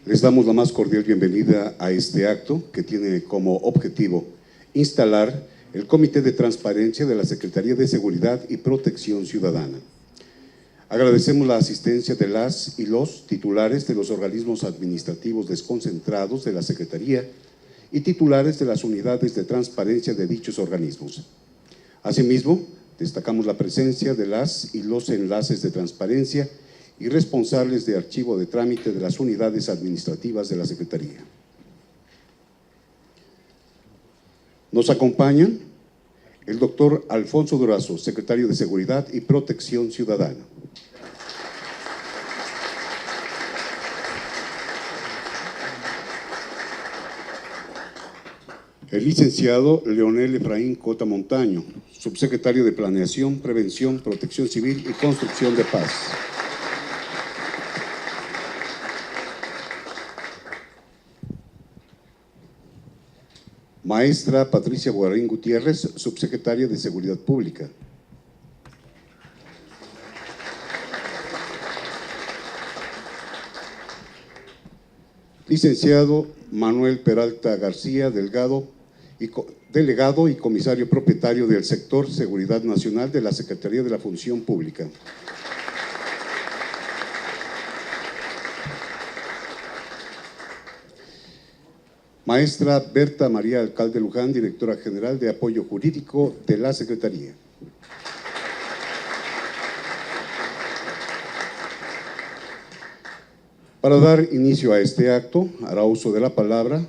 Les damos la más cordial bienvenida a este acto que tiene como objetivo instalar el Comité de Transparencia de la Secretaría de Seguridad y Protección Ciudadana. Agradecemos la asistencia de las y los titulares de los organismos administrativos desconcentrados de la Secretaría y titulares de las unidades de transparencia de dichos organismos. Asimismo, destacamos la presencia de las y los enlaces de transparencia y responsables de archivo de trámite de las unidades administrativas de la Secretaría. Nos acompañan el doctor Alfonso Durazo, secretario de Seguridad y Protección Ciudadana. El licenciado Leonel Efraín Cota Montaño, subsecretario de Planeación, Prevención, Protección Civil y Construcción de Paz. Maestra Patricia Guarín Gutiérrez, subsecretaria de Seguridad Pública. Licenciado Manuel Peralta García Delgado, delegado y comisario propietario del sector Seguridad Nacional de la Secretaría de la Función Pública. Maestra Berta María Alcalde Luján, directora general de Apoyo Jurídico de la Secretaría. Para dar inicio a este acto, hará uso de la palabra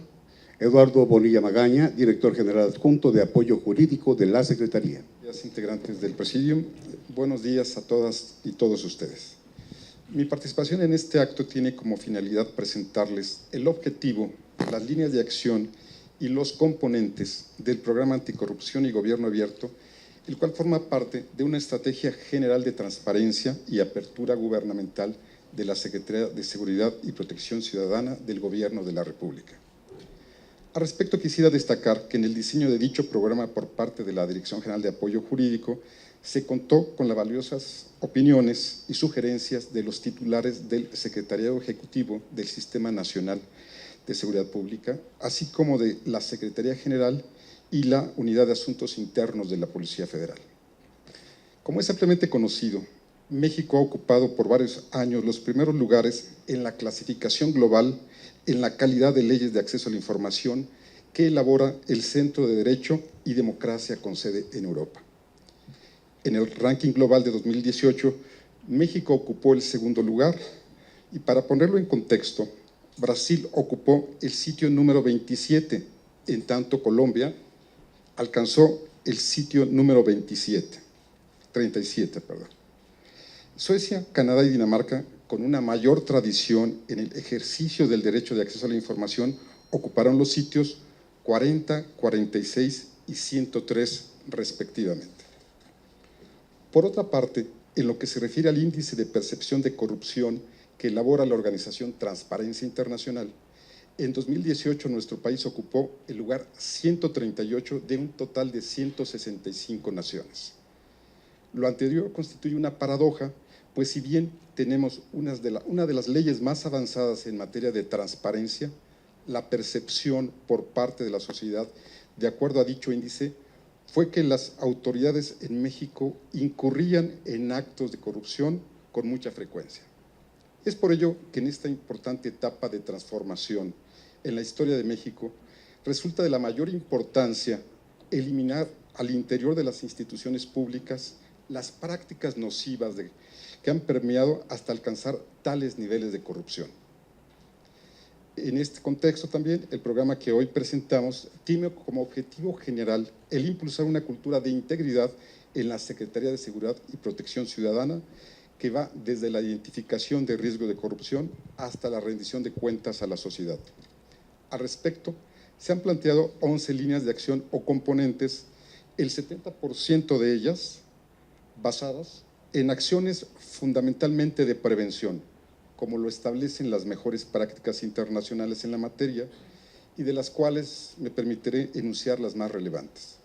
Eduardo Bonilla Magaña, director general adjunto de Apoyo Jurídico de la Secretaría. Buenos días, integrantes del Presidium. Buenos días a todas y todos ustedes. Mi participación en este acto tiene como finalidad presentarles el objetivo, las líneas de acción y los componentes del Programa Anticorrupción y Gobierno Abierto, el cual forma parte de una estrategia general de transparencia y apertura gubernamental de la Secretaría de Seguridad y Protección Ciudadana del Gobierno de la República. Al respecto, quisiera destacar que en el diseño de dicho programa por parte de la Dirección General de Apoyo Jurídico se contó con las valiosas opiniones y sugerencias de los titulares del Secretariado Ejecutivo del Sistema Nacional de Seguridad Pública, así como de la Secretaría General y la Unidad de Asuntos Internos de la Policía Federal. Como es ampliamente conocido, México ha ocupado por varios años los primeros lugares en la clasificación global en la calidad de leyes de acceso a la información que elabora el Centro de Derecho y Democracia con sede en Europa. En el ranking global de 2018, México ocupó el segundo lugar y, para ponerlo en contexto, Brasil ocupó el sitio número 27, en tanto Colombia alcanzó el sitio número 37. Suecia, Canadá y Dinamarca, con una mayor tradición en el ejercicio del derecho de acceso a la información, ocuparon los sitios 40, 46 y 103 respectivamente. Por otra parte, en lo que se refiere al índice de percepción de corrupción que elabora la organización Transparencia Internacional, en 2018 nuestro país ocupó el lugar 138 de un total de 165 naciones. Lo anterior constituye una paradoja, pues si bien tenemos una de las leyes más avanzadas en materia de transparencia, la percepción por parte de la sociedad, de acuerdo a dicho índice, fue que las autoridades en México incurrían en actos de corrupción con mucha frecuencia. Es por ello que en esta importante etapa de transformación en la historia de México, resulta de la mayor importancia eliminar al interior de las instituciones públicas las prácticas nocivas que han permeado hasta alcanzar tales niveles de corrupción. En este contexto también, el programa que hoy presentamos tiene como objetivo general el impulsar una cultura de integridad en la Secretaría de Seguridad y Protección Ciudadana, que va desde la identificación de riesgo de corrupción hasta la rendición de cuentas a la sociedad. Al respecto, se han planteado 11 líneas de acción o componentes, el 70% de ellas basadas en acciones fundamentalmente de prevención, como lo establecen las mejores prácticas internacionales en la materia y de las cuales me permitiré enunciar las más relevantes.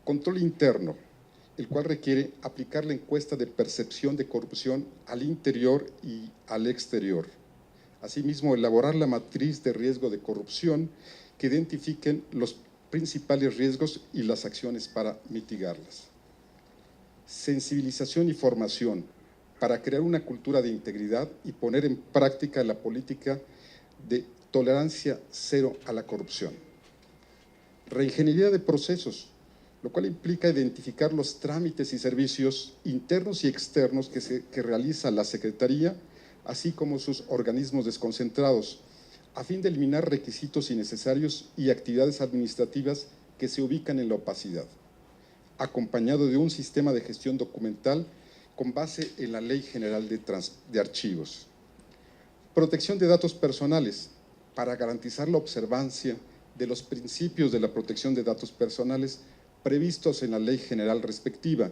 Control interno, el cual requiere aplicar la encuesta de percepción de corrupción al interior y al exterior, Asimismo, elaborar la matriz de riesgo de corrupción que identifiquen los principales riesgos y las acciones para mitigarlas. Sensibilización y formación para crear una cultura de integridad y poner en práctica la política de tolerancia cero a la corrupción. Reingeniería de procesos, lo cual implica identificar los trámites y servicios internos y externos que realiza la Secretaría, así como sus organismos desconcentrados, a fin de eliminar requisitos innecesarios y actividades administrativas que se ubican en la opacidad, acompañado de un sistema de gestión documental con base en la Ley General de Archivos. Protección de datos personales, para garantizar la observancia de los principios de la protección de datos personales previstos en la Ley General respectiva,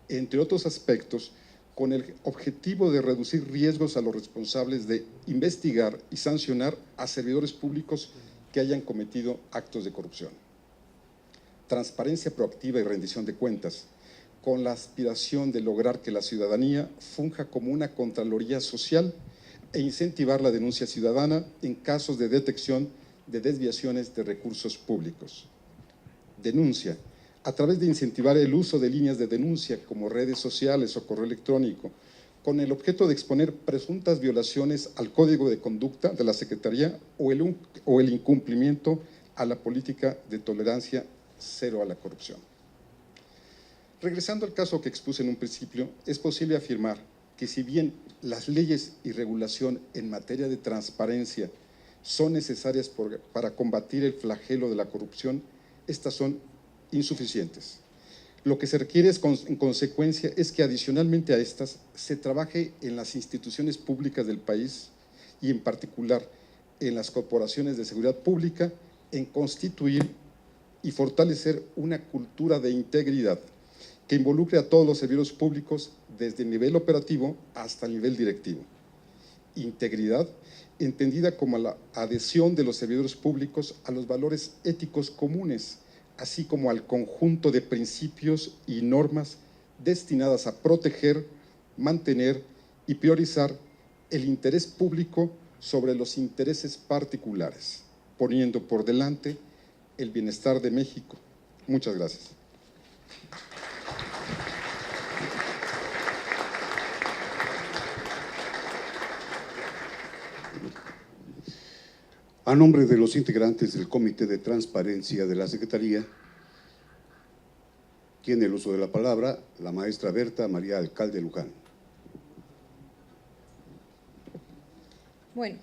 entre otros aspectos, con el objetivo de reducir riesgos a los responsables de investigar y sancionar a servidores públicos que hayan cometido actos de corrupción. Transparencia proactiva y rendición de cuentas, con la aspiración de lograr que la ciudadanía funja como una contraloría social e incentivar la denuncia ciudadana en casos de detección de desviaciones de recursos públicos. Denuncia, a través de incentivar el uso de líneas de denuncia como redes sociales o correo electrónico, con el objeto de exponer presuntas violaciones al Código de Conducta de la Secretaría o el incumplimiento a la política de tolerancia cero a la corrupción. Regresando al caso que expuse en un principio, es posible afirmar que si bien las leyes y regulación en materia de transparencia son necesarias para combatir el flagelo de la corrupción, estas son insuficientes. Lo que se requiere en consecuencia es que adicionalmente a estas se trabaje en las instituciones públicas del país y en particular en las corporaciones de seguridad pública en constituir y fortalecer una cultura de integridad que involucre a todos los servidores públicos desde el nivel operativo hasta el nivel directivo. Integridad entendida como la adhesión de los servidores públicos a los valores éticos comunes, así como al conjunto de principios y normas destinadas a proteger, mantener y priorizar el interés público sobre los intereses particulares, poniendo por delante el bienestar de México. Muchas gracias. A nombre de los integrantes del Comité de Transparencia de la Secretaría, tiene el uso de la palabra la maestra Berta María Alcalde Luján. Bueno,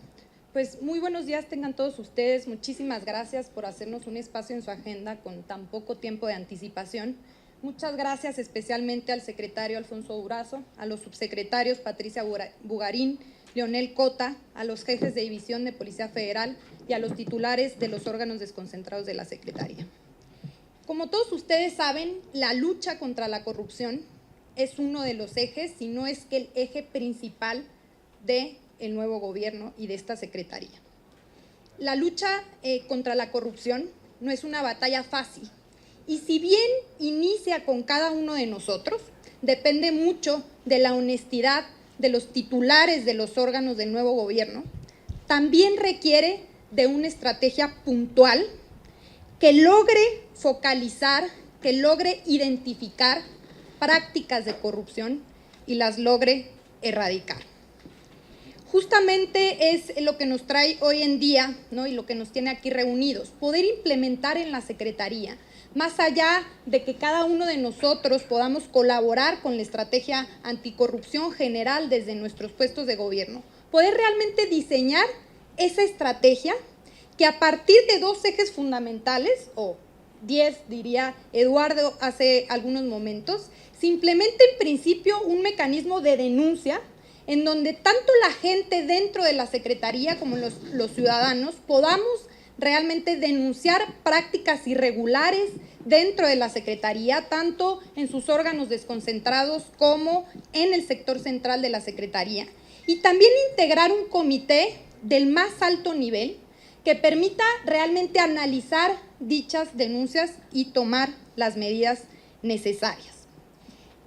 pues muy buenos días tengan todos ustedes. Muchísimas gracias por hacernos un espacio en su agenda con tan poco tiempo de anticipación. Muchas gracias especialmente al secretario Alfonso Durazo, a los subsecretarios Patricia Bugarín, Leonel Cota, a los jefes de división de Policía Federal y a los titulares de los órganos desconcentrados de la Secretaría. Como todos ustedes saben, la lucha contra la corrupción es uno de los ejes, si no es que el eje principal del nuevo gobierno y de esta Secretaría. La lucha contra la corrupción no es una batalla fácil y si bien inicia con cada uno de nosotros, depende mucho de la honestidad de los titulares de los órganos del nuevo gobierno, también requiere de una estrategia puntual que logre focalizar, que logre identificar prácticas de corrupción y las logre erradicar. Justamente es lo que nos trae hoy en día, ¿no? Y lo que nos tiene aquí reunidos, poder implementar en la Secretaría, más allá de que cada uno de nosotros podamos colaborar con la estrategia anticorrupción general desde nuestros puestos de gobierno, poder realmente diseñar esa estrategia que a partir de dos ejes fundamentales, o 10 diría Eduardo hace algunos momentos, se implemente en principio un mecanismo de denuncia en donde tanto la gente dentro de la Secretaría como los ciudadanos podamos realmente denunciar prácticas irregulares dentro de la Secretaría, tanto en sus órganos desconcentrados como en el sector central de la Secretaría. Y también integrar un comité del más alto nivel que permita realmente analizar dichas denuncias y tomar las medidas necesarias.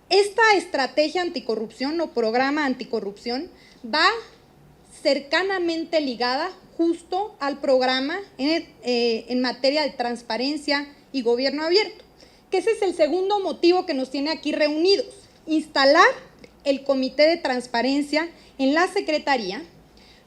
Esta estrategia anticorrupción o programa anticorrupción va cercanamente ligada justo al programa en materia de transparencia y gobierno abierto, que ese es el segundo motivo que nos tiene aquí reunidos: instalar el Comité de Transparencia en la Secretaría,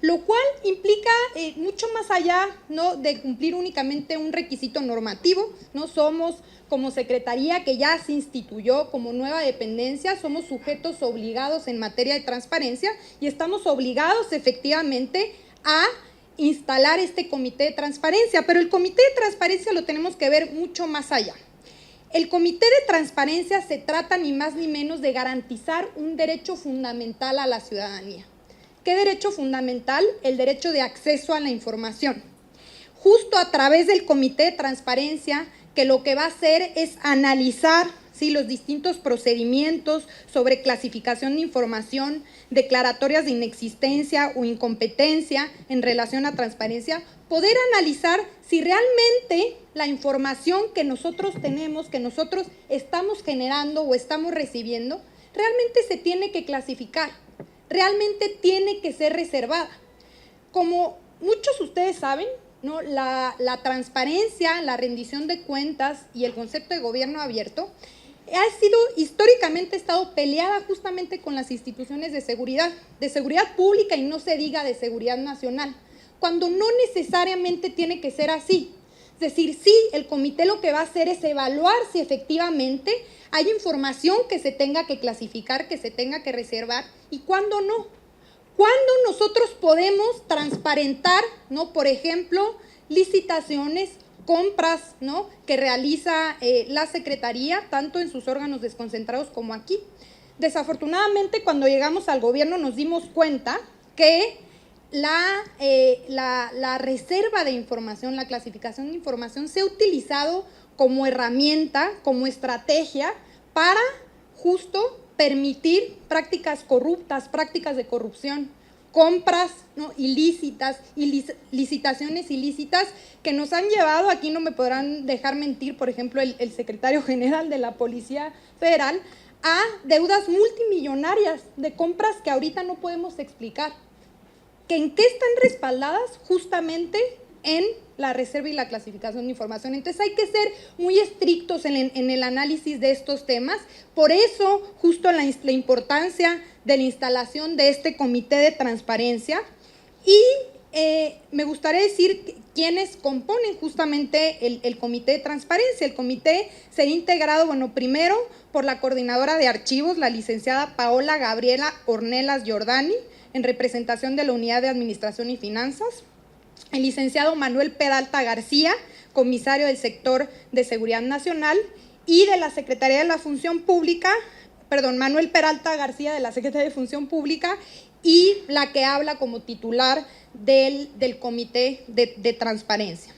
lo cual implica mucho más allá, ¿no?, de cumplir únicamente un requisito normativo. No somos, como Secretaría que ya se instituyó como nueva dependencia, somos sujetos obligados en materia de transparencia y estamos obligados efectivamente a instalar este Comité de Transparencia, pero el Comité de Transparencia lo tenemos que ver mucho más allá. El Comité de Transparencia se trata ni más ni menos de garantizar un derecho fundamental a la ciudadanía. ¿Qué derecho fundamental? El derecho de acceso a la información. Justo a través del Comité de Transparencia, que lo que va a hacer es analizar, ¿sí?, los distintos procedimientos sobre clasificación de información, declaratorias de inexistencia o incompetencia en relación a transparencia, poder analizar si realmente la información que nosotros tenemos, que nosotros estamos generando o estamos recibiendo, realmente se tiene que clasificar, realmente tiene que ser reservada. Como muchos de ustedes saben, ¿no?, la transparencia, la rendición de cuentas y el concepto de gobierno abierto ha sido históricamente estado peleada justamente con las instituciones de seguridad pública y no se diga de seguridad nacional, cuando no necesariamente tiene que ser así. Es decir, sí, el comité lo que va a hacer es evaluar si efectivamente hay información que se tenga que clasificar, que se tenga que reservar, y cuándo no. ¿Cuándo nosotros podemos transparentar, ¿no?, por ejemplo, licitaciones, compras, ¿no?, que realiza la Secretaría, tanto en sus órganos desconcentrados como aquí? Desafortunadamente, cuando llegamos al gobierno nos dimos cuenta que la reserva de información, la clasificación de información se ha utilizado como herramienta, como estrategia para justo permitir prácticas corruptas, prácticas de corrupción, compras, ¿no?, ilícitas y licitaciones ilícitas que nos han llevado, aquí no me podrán dejar mentir, por ejemplo, el secretario general de la Policía Federal, a deudas multimillonarias de compras que ahorita no podemos explicar. ¿En qué están respaldadas? Justamente en la reserva y la clasificación de información. Entonces hay que ser muy estrictos en el análisis de estos temas. Por eso, justo la importancia de la instalación de este comité de transparencia. Y me gustaría decir quiénes componen justamente el comité de transparencia. El comité será integrado, bueno, primero por la coordinadora de archivos, la licenciada Paola Gabriela Ornelas Giordani, en representación de la Unidad de Administración y Finanzas, el licenciado Manuel Peralta García, comisario del sector de Seguridad Nacional, y de la Secretaría de la Función Pública, Manuel Peralta García de la Secretaría de Función Pública, y la que habla como titular del Comité de Transparencia.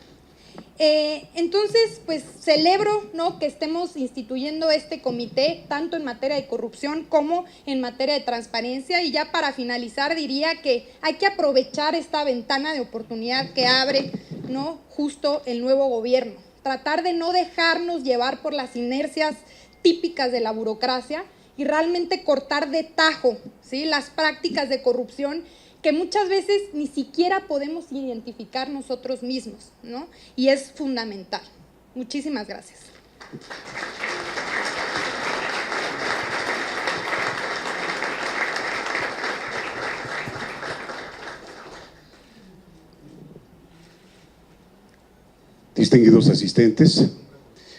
Entonces, pues celebro, ¿no?, que estemos instituyendo este comité, tanto en materia de corrupción como en materia de transparencia. Y ya para finalizar diría que hay que aprovechar esta ventana de oportunidad que abre, ¿no?, justo el nuevo gobierno. Tratar de no dejarnos llevar por las inercias típicas de la burocracia y realmente cortar de tajo, ¿sí?, las prácticas de corrupción que muchas veces ni siquiera podemos identificar nosotros mismos, ¿no? Y es fundamental. Muchísimas gracias. Distinguidos asistentes,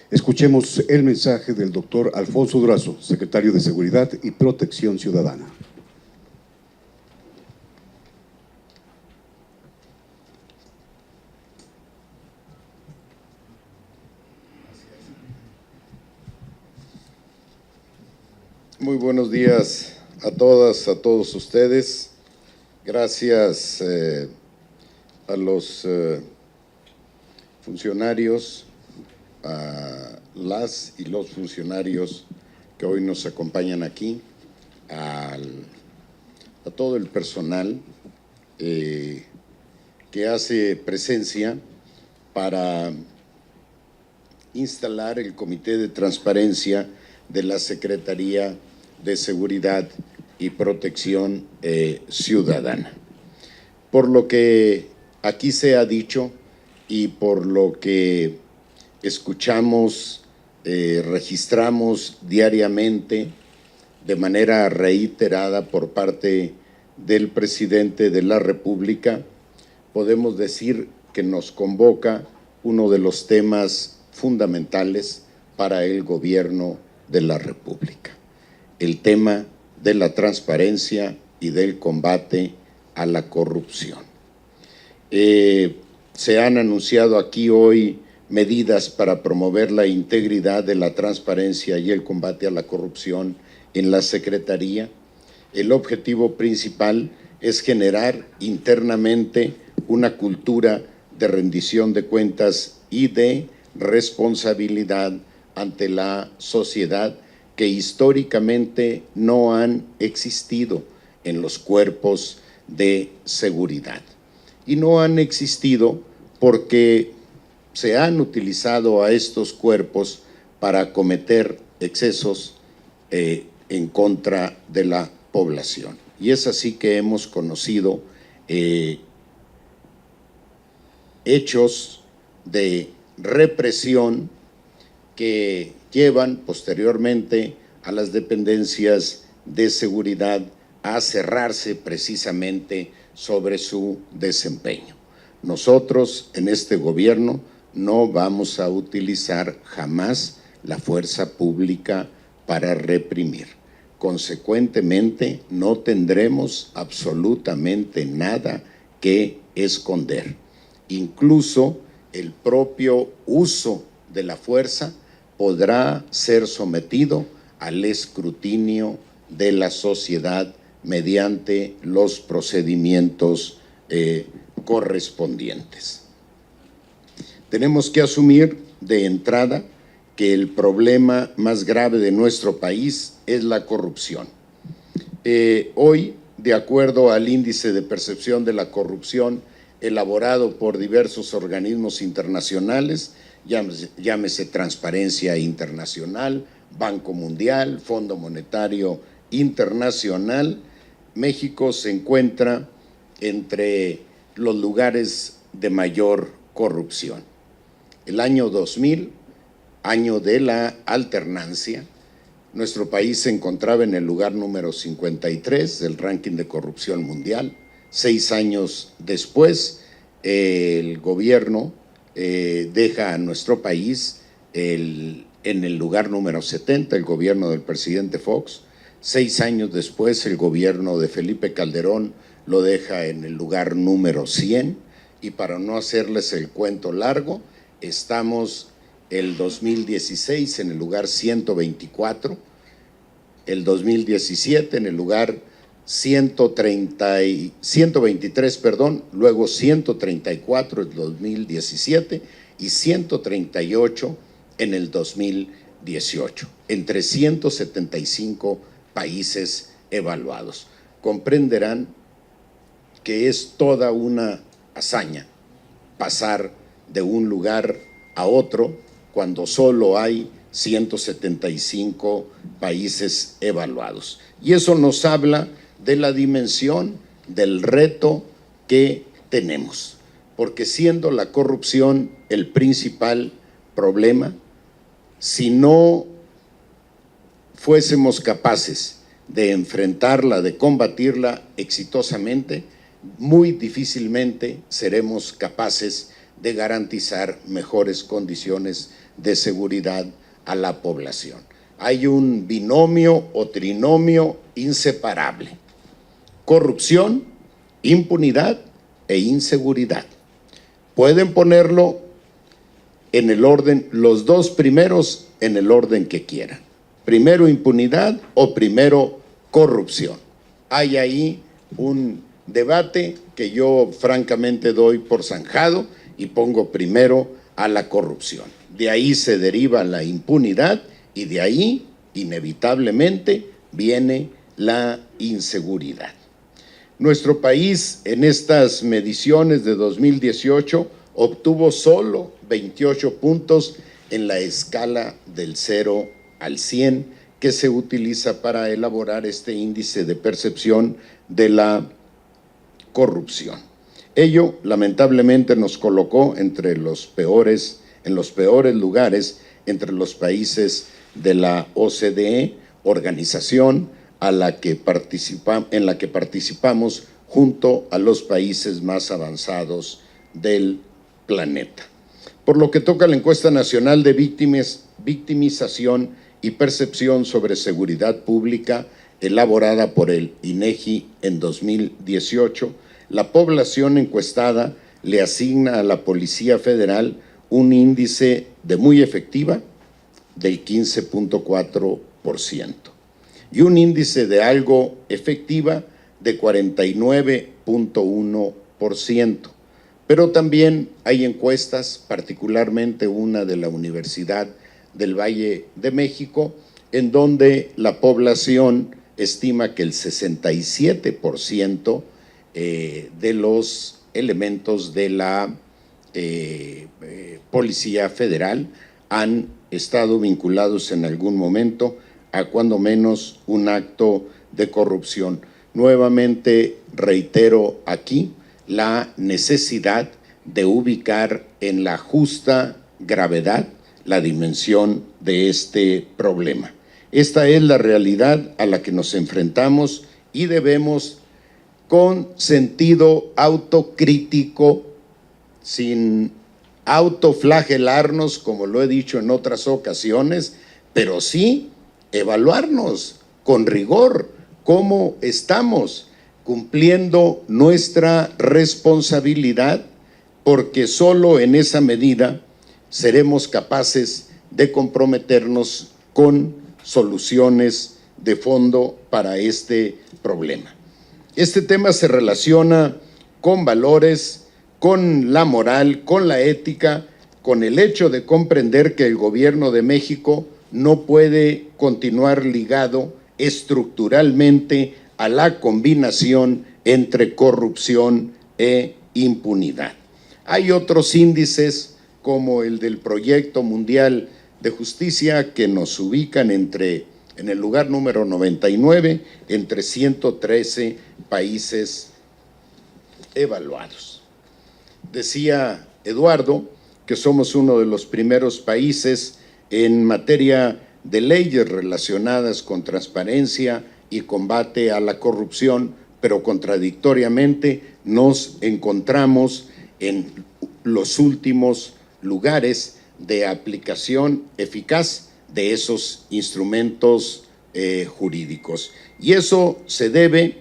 escuchemos el mensaje del doctor Alfonso Durazo, secretario de Seguridad y Protección Ciudadana. Muy buenos días a todas, a todos ustedes. Gracias a los funcionarios, a las y los funcionarios que hoy nos acompañan aquí, a todo el personal que hace presencia para instalar el Comité de Transparencia de la Secretaría de Seguridad y Protección Ciudadana. Por lo que aquí se ha dicho y por lo que escuchamos, registramos diariamente de manera reiterada por parte del presidente de la República, podemos decir que nos convoca uno de los temas fundamentales para el gobierno de la República, el tema de la transparencia y del combate a la corrupción. Se han anunciado aquí hoy medidas para promover la integridad de la transparencia y el combate a la corrupción en la Secretaría. El objetivo principal es generar internamente una cultura de rendición de cuentas y de responsabilidad ante la sociedad que históricamente no han existido en los cuerpos de seguridad. Y no han existido porque se han utilizado a estos cuerpos para cometer excesos en contra de la población. Y es así que hemos conocido hechos de represión que llevan posteriormente a las dependencias de seguridad a cerrarse precisamente sobre su desempeño. Nosotros en este gobierno no vamos a utilizar jamás la fuerza pública para reprimir. Consecuentemente, no tendremos absolutamente nada que esconder. Incluso el propio uso de la fuerza podrá ser sometido al escrutinio de la sociedad mediante los procedimientos correspondientes. Tenemos que asumir de entrada que el problema más grave de nuestro país es la corrupción. Hoy, de acuerdo al índice de percepción de la corrupción elaborado por diversos organismos internacionales, llámese Transparencia Internacional, Banco Mundial, Fondo Monetario Internacional, México se encuentra entre los lugares de mayor corrupción. El año 2000, año de la alternancia, nuestro país se encontraba en el lugar número 53 del ranking de corrupción mundial. 6 años después, el gobierno deja a nuestro país en el lugar número 70, el gobierno del presidente Fox. 6 años después, el gobierno de Felipe Calderón lo deja en el lugar número 100, y para no hacerles el cuento largo, estamos el 2016 en el lugar 124, el 2017 en el lugar 123, luego 134 en el 2017 y 138 en el 2018, entre 175 países evaluados. Comprenderán que es toda una hazaña pasar de un lugar a otro cuando solo hay 175 países evaluados. Y eso nos habla de la dimensión del reto que tenemos, porque siendo la corrupción el principal problema, si no fuésemos capaces de enfrentarla, de combatirla exitosamente, muy difícilmente seremos capaces de garantizar mejores condiciones de seguridad a la población. Hay un binomio o trinomio inseparable: corrupción, impunidad e inseguridad. Pueden ponerlo en el orden, los dos primeros en el orden que quieran. Primero impunidad o primero corrupción. Hay ahí un debate que yo francamente doy por zanjado y pongo primero a la corrupción. De ahí se deriva la impunidad y de ahí, inevitablemente, viene la inseguridad. Nuestro país en estas mediciones de 2018 obtuvo solo 28 puntos en la escala del 0 al 100 que se utiliza para elaborar este índice de percepción de la corrupción. Ello, lamentablemente, nos colocó en los peores lugares entre los países de la OCDE, organización en la que participamos junto a los países más avanzados del planeta. Por lo que toca a la encuesta nacional de victimización y percepción sobre seguridad pública, elaborada por el INEGI en 2018, la población encuestada le asigna a la Policía Federal un índice de muy efectiva del 15.4% y un índice de algo efectiva de 49.1%. Pero también hay encuestas, particularmente una de la Universidad del Valle de México, en donde la población estima que el 67% de los elementos de la Policía Federal han estado vinculados en algún momento a cuando menos un acto de corrupción. Nuevamente reitero aquí la necesidad de ubicar en la justa gravedad la dimensión de este problema. Esta es la realidad a la que nos enfrentamos y debemos, con sentido autocrítico, sin autoflagelarnos, como lo he dicho en otras ocasiones, pero sí evaluarnos con rigor cómo estamos cumpliendo nuestra responsabilidad, porque solo en esa medida seremos capaces de comprometernos con soluciones de fondo para este problema. Este tema se relaciona con valores, con la moral, con la ética, con el hecho de comprender que el gobierno de México no puede continuar ligado estructuralmente a la combinación entre corrupción e impunidad. Hay otros índices, como el del Proyecto Mundial de Justicia, que nos ubican en el lugar número 99 entre 113 países evaluados. Decía Eduardo que somos uno de los primeros países en materia de leyes relacionadas con transparencia y combate a la corrupción, pero contradictoriamente nos encontramos en los últimos lugares de aplicación eficaz de esos instrumentos jurídicos. Y eso se debe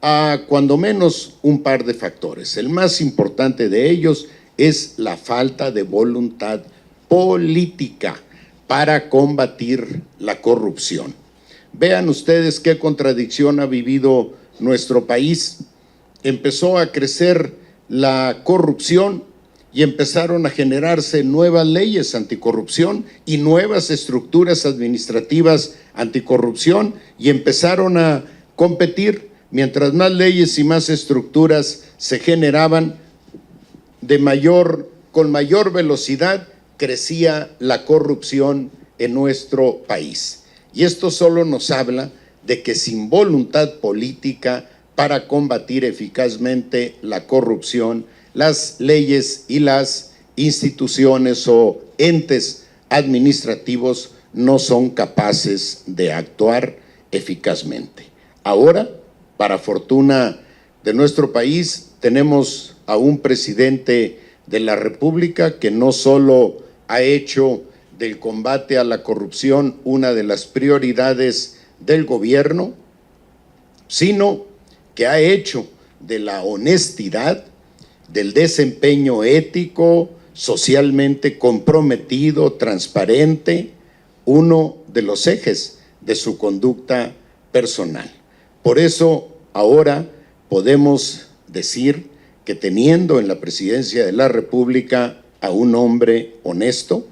a cuando menos un par de factores. El más importante de ellos es la falta de voluntad política para combatir la corrupción. Vean ustedes qué contradicción ha vivido nuestro país. Empezó a crecer la corrupción y empezaron a generarse nuevas leyes anticorrupción y nuevas estructuras administrativas anticorrupción, y empezaron a competir. Mientras más leyes y más estructuras se generaban, con mayor velocidad crecía la corrupción en nuestro país. Y esto solo nos habla de que sin voluntad política para combatir eficazmente la corrupción, las leyes y las instituciones o entes administrativos no son capaces de actuar eficazmente. Ahora, para fortuna de nuestro país, tenemos a un presidente de la República que no solo ha hecho del combate a la corrupción una de las prioridades del gobierno, sino que ha hecho de la honestidad, del desempeño ético, socialmente comprometido, transparente, uno de los ejes de su conducta personal. Por eso ahora podemos decir que teniendo en la presidencia de la República a un hombre honesto,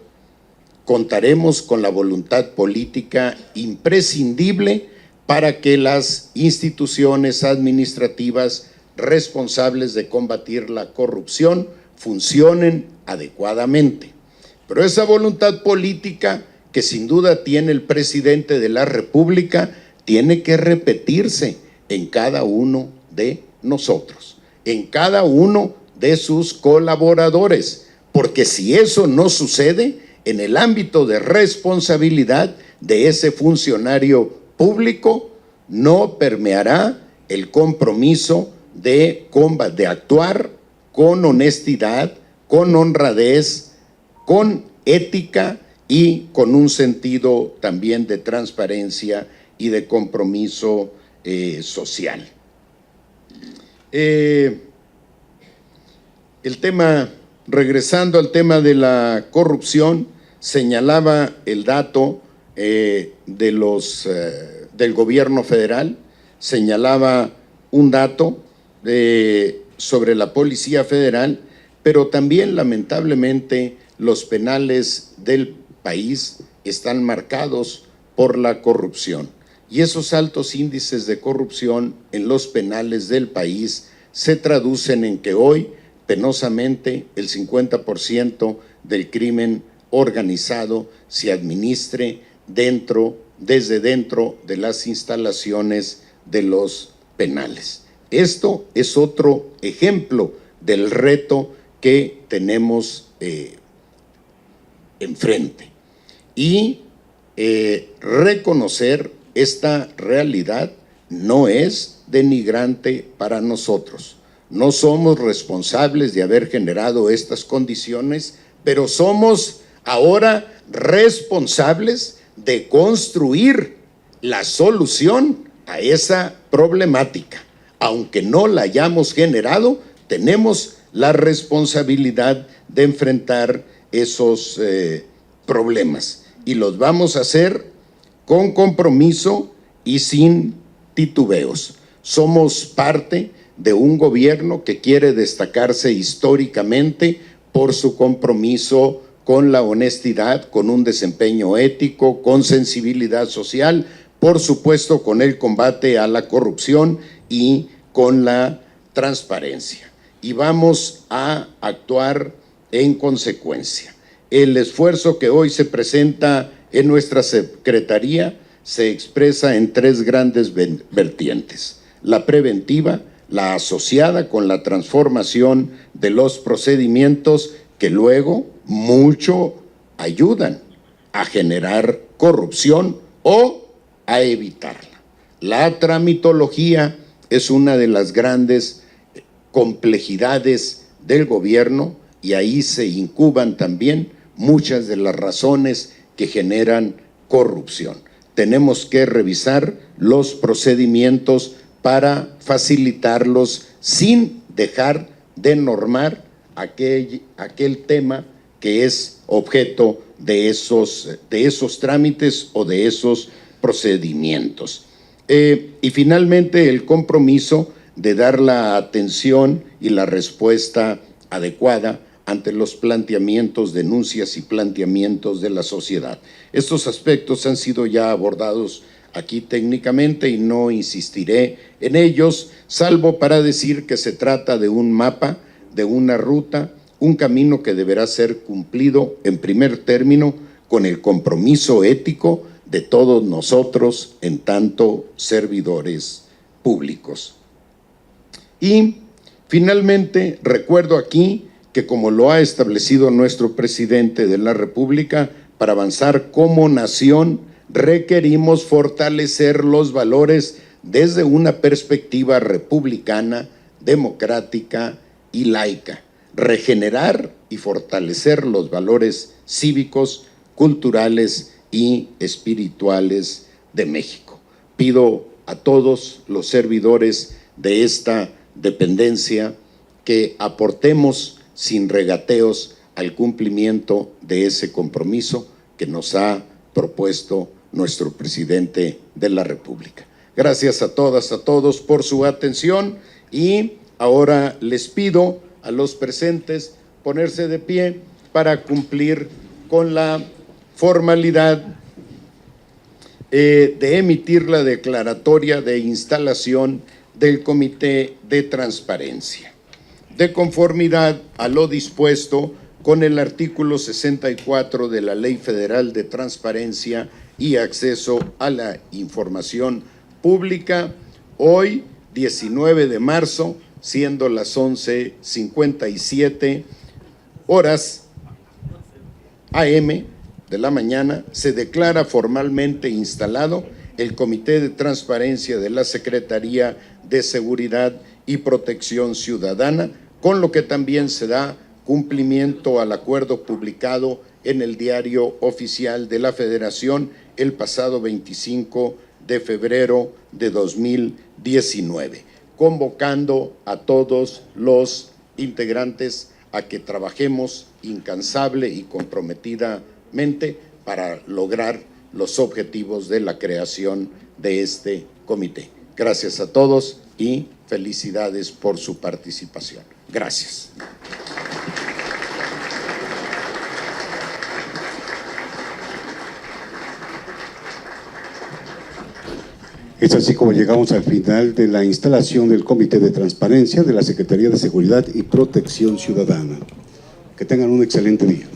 contaremos con la voluntad política imprescindible para que las instituciones administrativas responsables de combatir la corrupción funcionen adecuadamente. Pero esa voluntad política que sin duda tiene el presidente de la República tiene que repetirse en cada uno de nosotros. en cada uno de sus colaboradores, porque si eso no sucede, en el ámbito de responsabilidad de ese funcionario público, no permeará el compromiso de actuar con honestidad, con honradez, con ética y con un sentido también de transparencia y de compromiso social. Regresando al tema de la corrupción, señalaba el dato del gobierno federal, señalaba un dato sobre la Policía Federal, pero también lamentablemente los penales del país están marcados por la corrupción. Y esos altos índices de corrupción en los penales del país se traducen en que hoy, penosamente, el 50% del crimen organizado se administre desde dentro de las instalaciones de los penales. Esto es otro ejemplo del reto que tenemos enfrente. Y reconocer esta realidad no es denigrante para nosotros. No somos responsables de haber generado estas condiciones, pero somos ahora responsables de construir la solución a esa problemática. Aunque no la hayamos generado, tenemos la responsabilidad de enfrentar esos problemas. Y los vamos a hacer con compromiso y sin titubeos. Somos parte de un gobierno que quiere destacarse históricamente por su compromiso con la honestidad, con un desempeño ético, con sensibilidad social, por supuesto con el combate a la corrupción y con la transparencia. Y vamos a actuar en consecuencia. El esfuerzo que hoy se presenta en nuestra Secretaría se expresa en tres grandes vertientes: la preventiva, la asociada con la transformación de los procedimientos que luego mucho ayudan a generar corrupción o a evitarla. La tramitología es una de las grandes complejidades del gobierno y ahí se incuban también muchas de las razones que generan corrupción. Tenemos que revisar los procedimientos para facilitarlos sin dejar de normar aquel tema que es objeto de esos trámites o de esos procedimientos. Y finalmente el compromiso de dar la atención y la respuesta adecuada ante los planteamientos, denuncias y planteamientos de la sociedad. Estos aspectos han sido ya abordados aquí técnicamente y no insistiré en ellos, salvo para decir que se trata de un mapa, de una ruta, un camino que deberá ser cumplido en primer término con el compromiso ético de todos nosotros en tanto servidores públicos. Y finalmente recuerdo aquí que, como lo ha establecido nuestro presidente de la República, para avanzar como nación requerimos fortalecer los valores desde una perspectiva republicana, democrática y laica, regenerar y fortalecer los valores cívicos, culturales y espirituales de México. Pido a todos los servidores de esta dependencia que aportemos sin regateos al cumplimiento de ese compromiso que nos ha propuesto nuestro presidente de la República. Gracias a todas, a todos por su atención y ahora les pido a los presentes ponerse de pie para cumplir con la formalidad de emitir la declaratoria de instalación del Comité de Transparencia. De conformidad a lo dispuesto con el artículo 64 de la Ley Federal de Transparencia y Acceso a la Información Pública, hoy, 19 de marzo, siendo las 11:57 horas AM de la mañana, se declara formalmente instalado el Comité de Transparencia de la Secretaría de Seguridad y Protección Ciudadana, con lo que también se da cumplimiento al acuerdo publicado en el Diario Oficial de la Federación el pasado 25 de febrero de 2019, convocando a todos los integrantes a que trabajemos incansable y comprometidamente para lograr los objetivos de la creación de este comité. Gracias a todos y felicidades por su participación. Gracias. Es así como llegamos al final de la instalación del Comité de Transparencia de la Secretaría de Seguridad y Protección Ciudadana. Que tengan un excelente día.